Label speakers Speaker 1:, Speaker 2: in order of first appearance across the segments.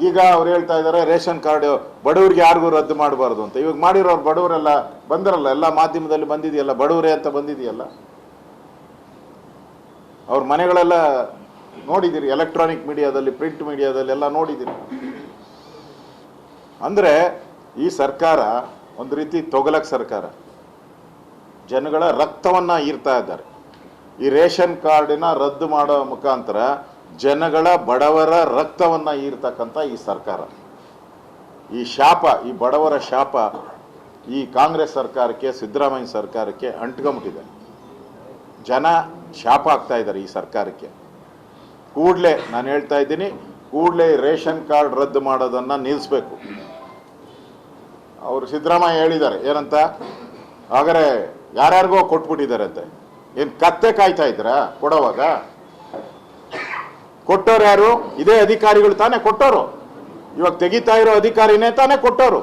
Speaker 1: ಈಗ ಅವ್ರು ಹೇಳ್ತಾ ಇದ್ದಾರೆ ರೇಷನ್ ಕಾರ್ಡ್ ಬಡವರಿಗೆ ಯಾರಿಗೂ ರದ್ದು ಮಾಡಬಾರ್ದು ಅಂತ. ಇವಾಗ ಮಾಡಿರೋರು ಬಡವರೆಲ್ಲ ಬಂದರಲ್ಲ, ಎಲ್ಲ ಮಾಧ್ಯಮದಲ್ಲಿ ಬಂದಿದೆಯಲ್ಲ, ಬಡವರೇ ಅಂತ ಬಂದಿದೆಯಲ್ಲ. ಅವ್ರ ಮನೆಗಳೆಲ್ಲ ನೋಡಿದ್ದೀರಿ, ಎಲೆಕ್ಟ್ರಾನಿಕ್ ಮೀಡಿಯಾದಲ್ಲಿ, ಪ್ರಿಂಟ್ ಮೀಡಿಯಾದಲ್ಲಿ ಎಲ್ಲ ನೋಡಿದ್ದೀರಿ. ಅಂದರೆ ಈ ಸರ್ಕಾರ ಒಂದು ರೀತಿ ತೊಗಲಕ್ ಸರ್ಕಾರ, ಜನಗಳ ರಕ್ತವನ್ನು ಹೀರ್ತಾ ಇದ್ದಾರೆ. ಈ ರೇಷನ್ ಕಾರ್ಡಿನ ರದ್ದು ಮಾಡೋ ಮುಖಾಂತರ ಜನಗಳ ಬಡವರ ರಕ್ತವನ್ನು ಹೀರ್ತಕ್ಕಂಥ ಈ ಸರ್ಕಾರ, ಈ ಶಾಪ, ಈ ಬಡವರ ಶಾಪ ಈ ಕಾಂಗ್ರೆಸ್ ಸರ್ಕಾರಕ್ಕೆ, ಸಿದ್ದರಾಮಯ್ಯ ಸರ್ಕಾರಕ್ಕೆ ಅಂಟ್ಕೊಂಬಿಟ್ಟಿದೆ. ಜನ ಶಾಪ ಆಗ್ತಾ ಇದ್ದಾರೆ ಈ ಸರ್ಕಾರಕ್ಕೆ. ಕೂಡಲೇ ನಾನು ಹೇಳ್ತಾ ಇದ್ದೀನಿ, ಕೂಡಲೇ ರೇಷನ್ ಕಾರ್ಡ್ ರದ್ದು ಮಾಡೋದನ್ನು ನಿಲ್ಲಿಸ್ಬೇಕು. ಅವರು ಸಿದ್ದರಾಮಯ್ಯ ಹೇಳಿದ್ದಾರೆ ಏನಂತ, ಹಾಗಾದ್ರೆ ಯಾರ್ಯಾರಿಗೋ ಕೊಟ್ಬಿಟ್ಟಿದ್ದಾರೆ ಅಂತೆ. ಏನು ಕತ್ತೆ ಕಾಯ್ತಾ ಇದ್ದೀರಾ ಕೊಡೋವಾಗ? ಕೊಟ್ಟೋರು ಯಾರು? ಇದೇ ಅಧಿಕಾರಿಗಳು ತಾನೇ ಕೊಟ್ಟೋರು. ಇವಾಗ ತೆಗಿತಾ ಇರೋ ಅಧಿಕಾರಿನೇ ತಾನೇ ಕೊಟ್ಟೋರು.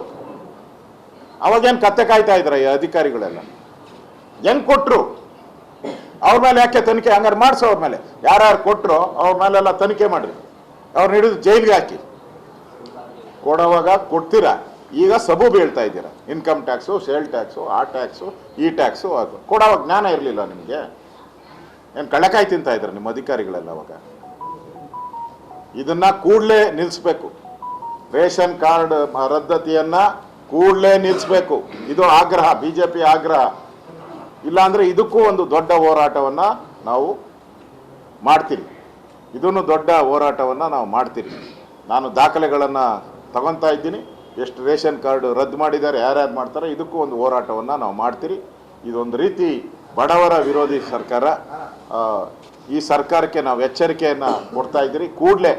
Speaker 1: ಅವಾಗೇನು ಕತ್ತೆ ಕಾಯ್ತಾ ಇದ್ರ ಈ ಅಧಿಕಾರಿಗಳೆಲ್ಲ? ಹೆಂಗ್ ಕೊಟ್ರು? ಅವ್ರ ಮೇಲೆ ಯಾಕೆ ತನಿಖೆ? ಹಂಗಾರೆ ಮಾಡಿಸೋ, ಅವ್ರ ಮೇಲೆ ಯಾರ್ಯಾರು ಕೊಟ್ಟರು ಅವ್ರ ಮೇಲೆಲ್ಲ ತನಿಖೆ ಮಾಡ್ರಿ, ಅವ್ರನ್ನ ಹಿಡಿದು ಜೈಲಿಗೆ ಹಾಕಿ. ಕೊಡೋವಾಗ ಕೊಡ್ತೀರಾ, ಈಗ ಸಬೂಬು ಹೇಳ್ತಾ ಇದ್ದೀರಾ. ಇನ್ಕಮ್ ಟ್ಯಾಕ್ಸು, ಸೇಲ್ ಟ್ಯಾಕ್ಸು, ಆ ಟ್ಯಾಕ್ಸು, ಈ ಟ್ಯಾಕ್ಸು. ಅದು ಕೊಡೋವಾಗ ಜ್ಞಾನ ಇರಲಿಲ್ಲ ನಿಮಗೆ? ಏನು ಕಳೆಕಾಯಿ ತಿಂತಾ ಇದ್ರು ನಿಮ್ಮ ಅಧಿಕಾರಿಗಳೆಲ್ಲ ಅವಾಗ? ಇದನ್ನ ಕೂಡಲೇ ನಿಲ್ಲಿಸ್ಬೇಕು. ರೇಷನ್ ಕಾರ್ಡ್ ರದ್ದತಿಯನ್ನ ಕೂಡಲೇ ನಿಲ್ಲಿಸ್ಬೇಕು. ಇದು ಆಗ್ರಹ, ಬಿಜೆಪಿ ಆಗ್ರಹ. ಇಲ್ಲಾಂದ್ರೆ ಇದಕ್ಕೂ ಒಂದು ದೊಡ್ಡ ಹೋರಾಟವನ್ನ ನಾವು ಮಾಡ್ತೀರಿ. ಇದನ್ನು ದೊಡ್ಡ ಹೋರಾಟವನ್ನ ನಾವು ಮಾಡ್ತೀರಿ. ನಾನು ದಾಖಲೆಗಳನ್ನು ತಗೊತಾ ಇದ್ದೀನಿ, ಎಷ್ಟು ರೇಷನ್ ಕಾರ್ಡ್ ರದ್ದು ಮಾಡಿದ್ದಾರೆ, ಯಾರ್ಯಾರು ಮಾಡ್ತಾರೆ, ಇದಕ್ಕೂ ಒಂದು ಹೋರಾಟವನ್ನು ನಾವು ಮಾಡ್ತೀರಿ. ಇದೊಂದು ರೀತಿ ಬಡವರ ವಿರೋಧಿ ಸರ್ಕಾರ. ಈ ಸರ್ಕಾರಕ್ಕೆ ನಾವು ಎಚ್ಚರಿಕೆಯನ್ನು ಕೊಡ್ತಾ ಇದ್ದೀರಿ. ಕೂಡಲೇ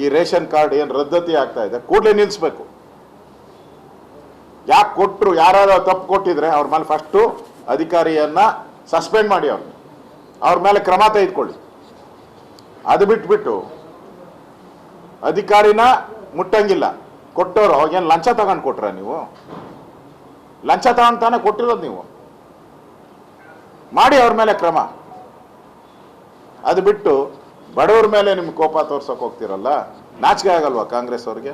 Speaker 1: ಈ ರೇಷನ್ ಕಾರ್ಡ್ ಏನು ರದ್ದತಿ ಆಗ್ತಾ ಇದೆ ಕೂಡಲೇ ನಿಲ್ಲಿಸ್ಬೇಕು. ಯಾಕೆ ಕೊಟ್ಟರು, ಯಾರು ತಪ್ಪು ಕೊಟ್ಟಿದ್ರೆ ಅವ್ರ ಮೇಲೆ ಫಸ್ಟು ಅಧಿಕಾರಿಯನ್ನ ಸಸ್ಪೆಂಡ್ ಮಾಡಿ, ಅವ್ರ ಮೇಲೆ ಕ್ರಮ ತೆಗೆದುಕೊಳ್ಳಿ. ಅದು ಬಿಟ್ಬಿಟ್ಟು ಅಧಿಕಾರಿನ ಮುಟ್ಟಂಗಿಲ್ಲ. ಕೊಟ್ಟವರು ಅವಾಗೇನು ಲಂಚ ತಗೊಂಡು ಕೊಟ್ರ ನೀವು? ಲಂಚ ತಗೊಂಡು ತಾನೇ ಕೊಟ್ಟಿರೋದು ನೀವು. ಮಾಡಿ ಅವ್ರ ಮೇಲೆ ಕ್ರಮ. ಅದು ಬಿಟ್ಟು ಬಡವ್ರ ಮೇಲೆ ನಿಮ್ಗೆ ಕೋಪ ತೋರ್ಸೋಕೆ ಹೋಗ್ತಿರಲ್ಲ, ನಾಚಿಕೆ ಆಗಲ್ವಾ ಕಾಂಗ್ರೆಸ್ ಅವ್ರಿಗೆ?